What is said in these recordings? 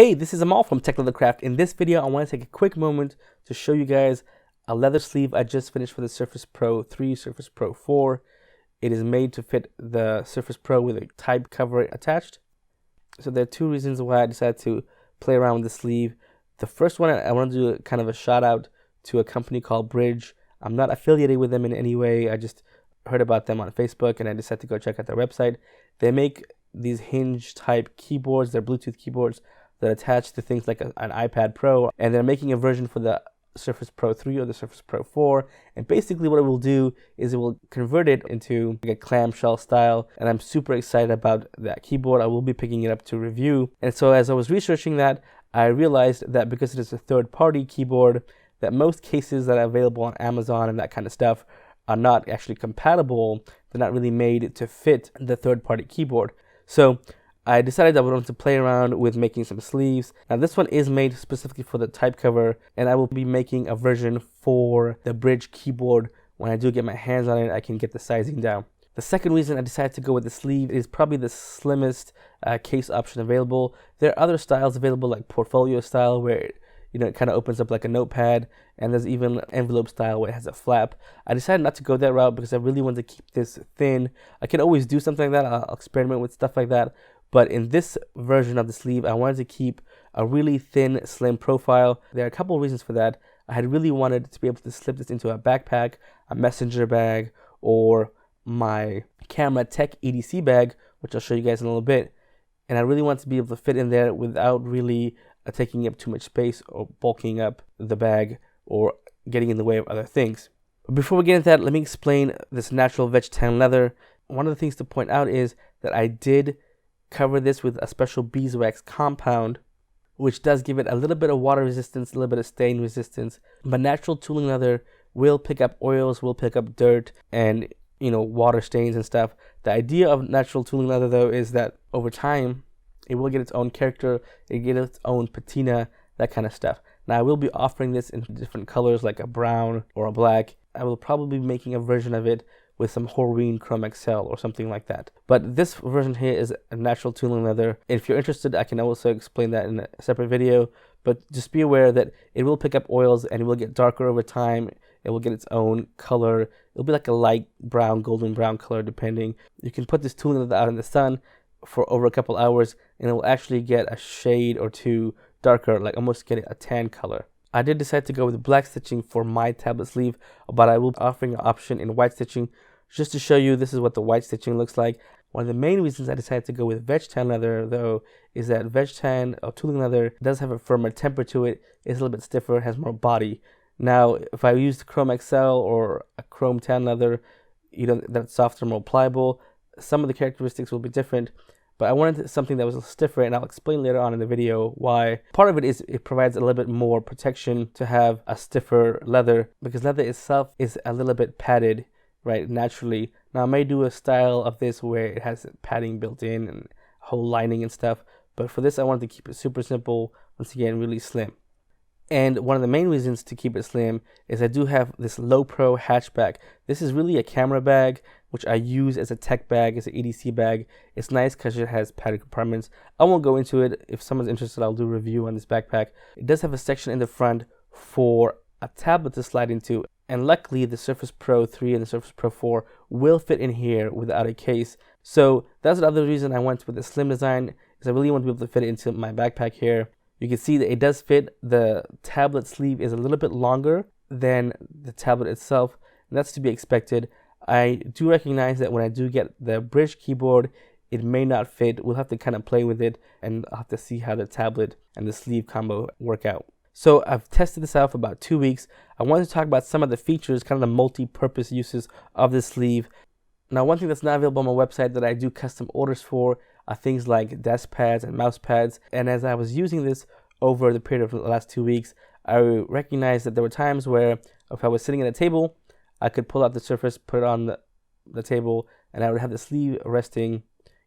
Hey, this is Amal from TechLeatherCraft. In this video, I want to take a quick moment to show you guys a leather sleeve I just finished for the Surface Pro 3, Surface Pro 4. It is made to fit the Surface Pro with a type cover attached. So there are two reasons why I decided to play around with the sleeve. The first one, I want to do kind of a shout out to a company called Brydge. I'm not affiliated with them in any way. I just heard about them on Facebook and I decided to go check out their website. They make these hinge type keyboards, they're Bluetooth keyboards that attach to things like an iPad Pro, and they're making a version for the Surface Pro 3 or the Surface Pro 4, and basically what it will do is it will convert it into like a clamshell style, and I'm super excited about that keyboard. I will be picking it up to review. And so as I was researching that, I realized that because it is a third-party keyboard, that most cases that are available on Amazon and that kind of stuff are not actually compatible. They're not really made to fit the third-party keyboard. So I decided I wanted to play around with making some sleeves. Now this one is made specifically for the type cover, and I will be making a version for the Brydge keyboard. When I do get my hands on it, I can get the sizing down. The second reason I decided to go with the sleeve is probably the slimmest case option available. There are other styles available like portfolio style where it kind of opens up like a notepad, and there's even envelope style where it has a flap. I decided not to go that route because I really wanted to keep this thin. I can always do something like that. I'll experiment with stuff like that. But in this version of the sleeve, I wanted to keep a really thin, slim profile. There are a couple of reasons for that. I had really wanted to be able to slip this into a backpack, a messenger bag, or my camera tech EDC bag, which I'll show you guys in a little bit. And I really wanted to be able to fit in there without really taking up too much space or bulking up the bag or getting in the way of other things. But before we get into that, let me explain this natural veg tan leather. One of the things to point out is that I did cover this with a special beeswax compound, which does give it a little bit of water resistance, a little bit of stain resistance. But natural tooling leather will pick up oils, will pick up dirt and water stains and stuff. The idea of natural tooling leather though is that over time it will get its own character, it will get its own patina, that kind of stuff. Now I will be offering this in different colors like a brown or a black. I will probably be making a version of it with some Horween Chrome XL or something like that. But this version here is a natural tooling leather. If you're interested, I can also explain that in a separate video. But just be aware that it will pick up oils and it will get darker over time. It will get its own color. It'll be like a light brown, golden brown color depending. You can put this tooling leather out in the sun for over a couple hours and it will actually get a shade or two darker, like almost get a tan color. I did decide to go with black stitching for my tablet sleeve, but I will be offering an option in white stitching just to show you this is what the white stitching looks like. One of the main reasons I decided to go with veg tan leather though is that veg tan or tooling leather does have a firmer temper to it. It's a little bit stiffer, has more body. Now if I used Chrome XL or a Chrome tan leather, that's softer, more pliable, some of the characteristics will be different. But I wanted something that was stiffer, and I'll explain later on in the video why. Part of it is it provides a little bit more protection to have a stiffer leather because leather itself is a little bit padded, right, naturally. Now I may do a style of this where it has padding built in and a whole lining and stuff, but for this I wanted to keep it super simple, once again really slim. And one of the main reasons to keep it slim is I do have this Low Pro hatchback. This is really a camera bag, which I use as a tech bag, as an EDC bag. It's nice because it has padded compartments. I won't go into it. If someone's interested, I'll do a review on this backpack. It does have a section in the front for a tablet to slide into. And luckily, the Surface Pro 3 and the Surface Pro 4 will fit in here without a case. So that's the other reason I went with the slim design, is I really want to be able to fit it into my backpack here. You can see that it does fit. The tablet sleeve is a little bit longer than the tablet itself, and that's to be expected. I do recognize that when I do get the Brydge keyboard, it may not fit. We'll have to kind of play with it, and I'll have to see how the tablet and the sleeve combo work out. So I've tested this out for about 2 weeks. I wanted to talk about some of the features, kind of the multi-purpose uses of this sleeve. Now, one thing that's not available on my website that I do custom orders for are things like desk pads and mouse pads. And as I was using this over the period of the last 2 weeks, I recognized that there were times where if I was sitting at a table, I could pull out the Surface, put it on the table, and I would have the sleeve resting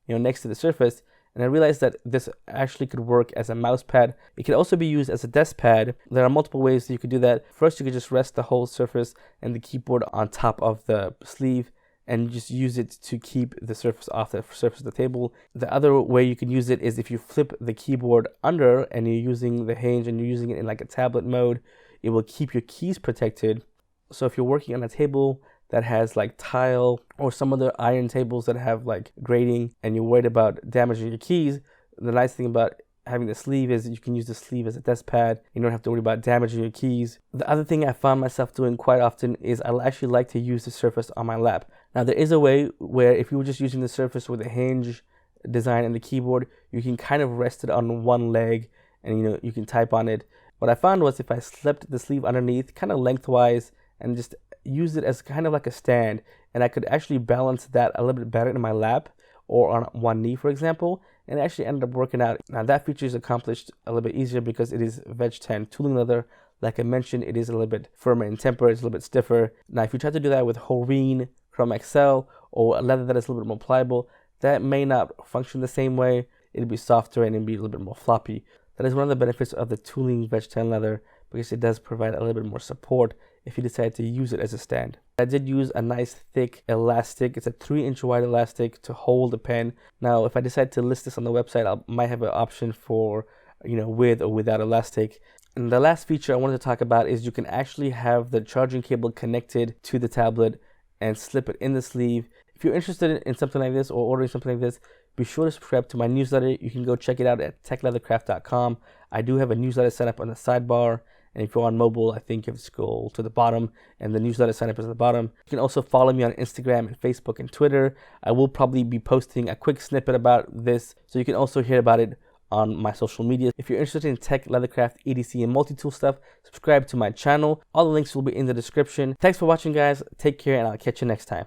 next to the Surface. And I realized that this actually could work as a mouse pad. It could also be used as a desk pad. There are multiple ways that you could do that. First, you could just rest the whole Surface and the keyboard on top of the sleeve. and just use it to keep the surface off the surface of the table. The other way you can use it is if you flip the keyboard under and you're using the hinge and you're using it in like a tablet mode, it will keep your keys protected. So if you're working on a table that has like tile or some other iron tables that have like grating and you're worried about damaging your keys, the nice thing about having the sleeve is you can use the sleeve as a desk pad. You don't have to worry about damaging your keys. The other thing I found myself doing quite often is I actually like to use the surface on my lap. Now there is a way where if you were just using the surface with a hinge design and the keyboard, you can kind of rest it on one leg and you can type on it. What I found was if I slipped the sleeve underneath kind of lengthwise and just use it as kind of like a stand, and I could actually balance that a little bit better in my lap or on one knee, for example, and it actually ended up working out. Now that feature is accomplished a little bit easier because it is Veg 10 tooling leather. Like I mentioned, it is a little bit firmer in temper, it's a little bit stiffer. Now if you try to do that with Horween, Chrome XL, or a leather that is a little bit more pliable, that may not function the same way. It'll be softer and it'll be a little bit more floppy. That is one of the benefits of the tooling Veg 10 leather, because it does provide a little bit more support if you decide to use it as a stand. I did use a nice thick elastic. It's a 3-inch wide elastic to hold the pen. Now if I decide to list this on the website, I might have an option for with or without elastic. And the last feature I wanted to talk about is you can actually have the charging cable connected to the tablet and slip it in the sleeve. If you're interested in something like this or ordering something like this, be sure to subscribe to my newsletter. You can go check it out at TechLeatherCraft.com. I do have a newsletter set up on the sidebar. And if you're on mobile, I think you have to scroll to the bottom and the newsletter sign up is at the bottom. You can also follow me on Instagram and Facebook and Twitter. I will probably be posting a quick snippet about this, so you can also hear about it on my social media. If you're interested in tech, leathercraft, EDC, and multi-tool stuff, subscribe to my channel. All the links will be in the description. Thanks for watching, guys. Take care, and I'll catch you next time.